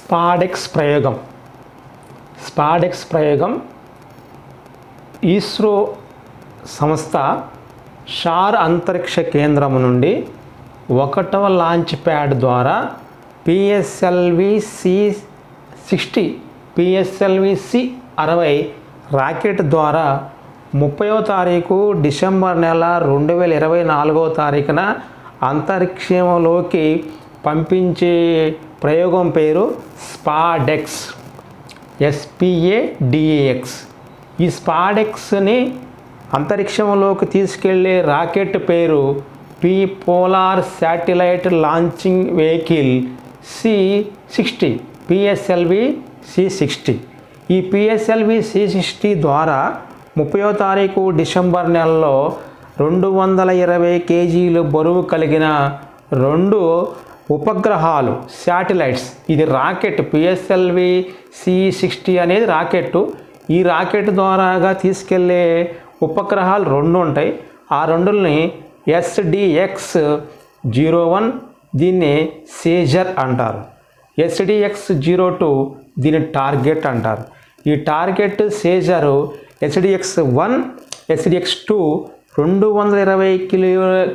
స్పాడెక్స్ ప్రయోగం ఇస్రో సంస్థ షార్ అంతరిక్ష కేంద్రం నుండి 1వ లాంచ్ ప్యాడ్ ద్వారా PSLV-C60 రాకెట్ ద్వారా 30వ తారీఖు డిసెంబర్ నెల 2024వ తారీఖున అంతరిక్షంలోకి పంపించే ప్రయోగం పేరు స్పాడెక్స్. ఈ స్పాడెక్స్ని అంతరిక్షంలోకి తీసుకెళ్లే రాకెట్ పేరు polar satellite launching vehicle C60 PSLV-C60. ఈ PSLV-C60 ద్వారా 30వ తారీఖు డిసెంబర్ నెలలో 220 కేజీలు బరువు కలిగిన 2 ఉపగ్రహాలు శాటిలైట్స్, ఇది రాకెట్ PSLV-C60 అనేది రాకెట్. ఈ రాకెట్ ద్వారాగా తీసుకెళ్లే ఉపగ్రహాలు 2 ఉంటాయి. ఆ రెండుల్ని SDX-01 దీన్ని సేజర్ అంటారు, SDX-02 దీన్ని టార్గెట్ అంటారు. ఈ టార్గెట్ సేజరు SDX-1 SDX-2 220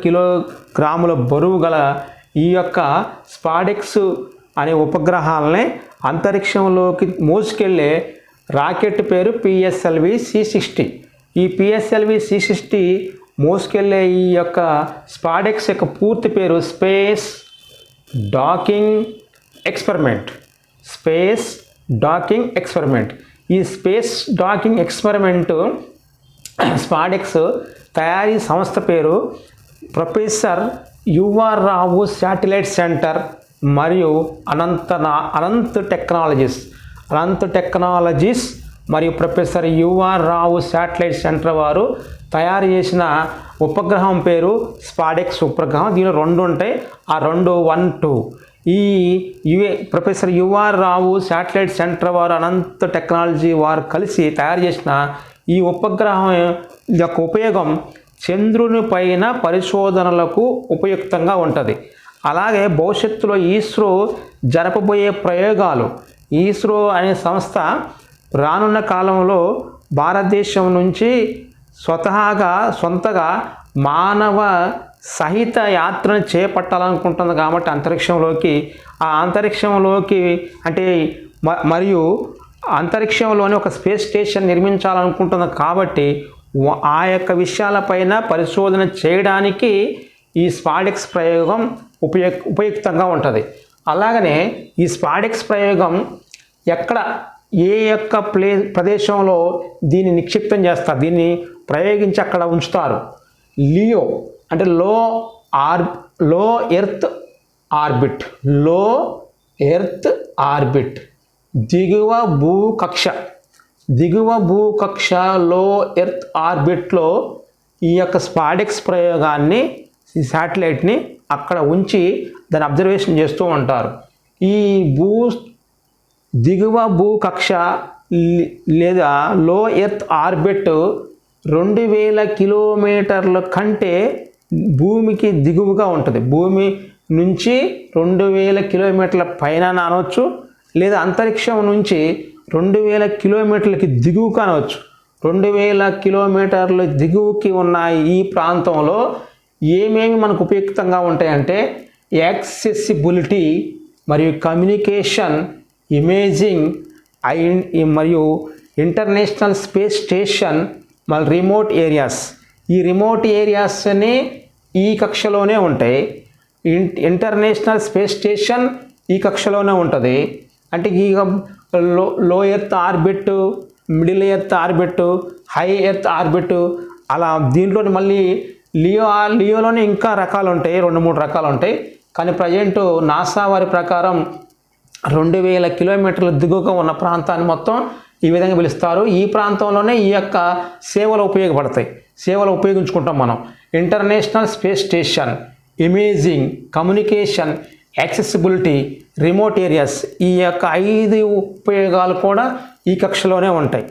కిలోగ్రాముల బరువు గల ఈ యొక్క స్పాడెక్స్ అనే ఉపగ్రహాలని అంతరిక్షంలోకి మోసుకెళ్లే రాకెట్ పేరు PSLV-C60. ఈ PSLV-C60 మోసుకెళ్లే ఈ యొక్క స్పాడెక్స్ యొక్క పూర్తి పేరు స్పేస్ డాకింగ్ ఎక్స్పెరిమెంట్. ఈ స్పేస్ డాకింగ్ ఎక్స్పెరిమెంట్ స్పాడెక్స్ తయారీ సంస్థ పేరు ప్రొఫెసర్ యుఆర్ రావు శాటిలైట్ సెంటర్ మరియు అనంత్ టెక్నాలజీస్ మరియు ప్రొఫెసర్ యుఆర్ రావు శాటిలైట్ సెంటర్ వారు తయారు చేసిన ఉపగ్రహం పేరు స్పాడెక్స్ ఉపగ్రహం. దీనిలో 2 ఉంటాయి. ఆ 2 1 2 ఈ ప్రొఫెసర్ యుఆర్ రావు శాటిలైట్ సెంటర్ వారు అనంత్ టెక్నాలజీ వారు కలిసి తయారు చేసిన ఈ ఉపగ్రహం యొక్క ఉపయోగం చంద్రుని పైన పరిశోధనలకు ఉపయుక్తంగా ఉంటుంది. అలాగే భవిష్యత్తులో ఇస్రో జరపబోయే ప్రయోగాలు, ఇస్రో అనే సంస్థ రానున్న కాలంలో భారతదేశం నుంచి సొంతగా మానవ సహిత యాత్రను చేపట్టాలనుకుంటుంది. కాబట్టి అంతరిక్షంలోకి అంటే మరియు అంతరిక్షంలోని ఒక స్పేస్ స్టేషన్ నిర్మించాలనుకుంటుంది. కాబట్టి ఆ యొక్క విషయాలపైన పరిశోధన చేయడానికి ఈ స్పాడెక్స్ ప్రయోగం ఉపయుక్తంగా ఉంటుంది. అలాగనే ఈ స్పాడెక్స్ ప్రయోగం ఏ యొక్క ప్రదేశంలో దీన్ని నిక్షిప్తం చేస్తారు, దీన్ని ప్రయోగించి అక్కడ ఉంచుతారు. లియో అంటే లో ఎర్త్ ఆర్బిట్ దిగువ భూకక్ష లో ఎర్త్ ఆర్బిట్లో ఈ యొక్క స్పాడెక్స్ ప్రయోగాన్ని, ఈ శాటిలైట్ని అక్కడ ఉంచి దాన్ని అబ్జర్వేషన్ చేస్తూ ఉంటారు. ఈ దిగువ భూకక్ష లేదా లో ఎర్త్ ఆర్బిట్ 2000 కిలోమీటర్ల కంటే భూమికి దిగువగా ఉంటుంది. భూమి నుంచి 2000 కిలోమీటర్ల పైన అనవచ్చు, లేదా అంతరిక్షం నుంచి 2000 కిలోమీటర్లకి దిగువ కానవచ్చు. 2000 కిలోమీటర్ల దిగువకి ఉన్న ఈ ప్రాంతంలో ఏమేమి మనకు ఉపయుక్తంగా ఉంటాయంటే యాక్సెసిబిలిటీ మరియు కమ్యూనికేషన్, ఇమేజింగ్ మరియు ఇంటర్నేషనల్ స్పేస్ స్టేషన్ మళ్ళీ రిమోట్ ఏరియాస్. ఈ రిమోట్ ఏరియాస్ని ఈ కక్షలోనే ఉంటాయి. ఇంటర్నేషనల్ స్పేస్ స్టేషన్ ఈ కక్షలోనే ఉంటుంది. అంటే ఈ లో earth orbit, middle earth orbit, high earth orbit, అలా దీంట్లోని మళ్ళీ లియోలోనే ఇంకా రకాలు ఉంటాయి, 2-3 రకాలు ఉంటాయి. కానీ ప్రజెంట్ నాసా వారి ప్రకారం 2000 కిలోమీటర్ల దిగువగా ఉన్న ప్రాంతాన్ని మొత్తం ఈ విధంగా పిలుస్తారు. ఈ ప్రాంతంలోనే ఈ యొక్క సేవలు ఉపయోగించుకుంటాం మనం. International space station, imaging, communication, accessibility, remote areas, ఈ యొక్క 5 ఉపయోగాలు కూడా ఈ కక్షలోనే ఉంటాయి.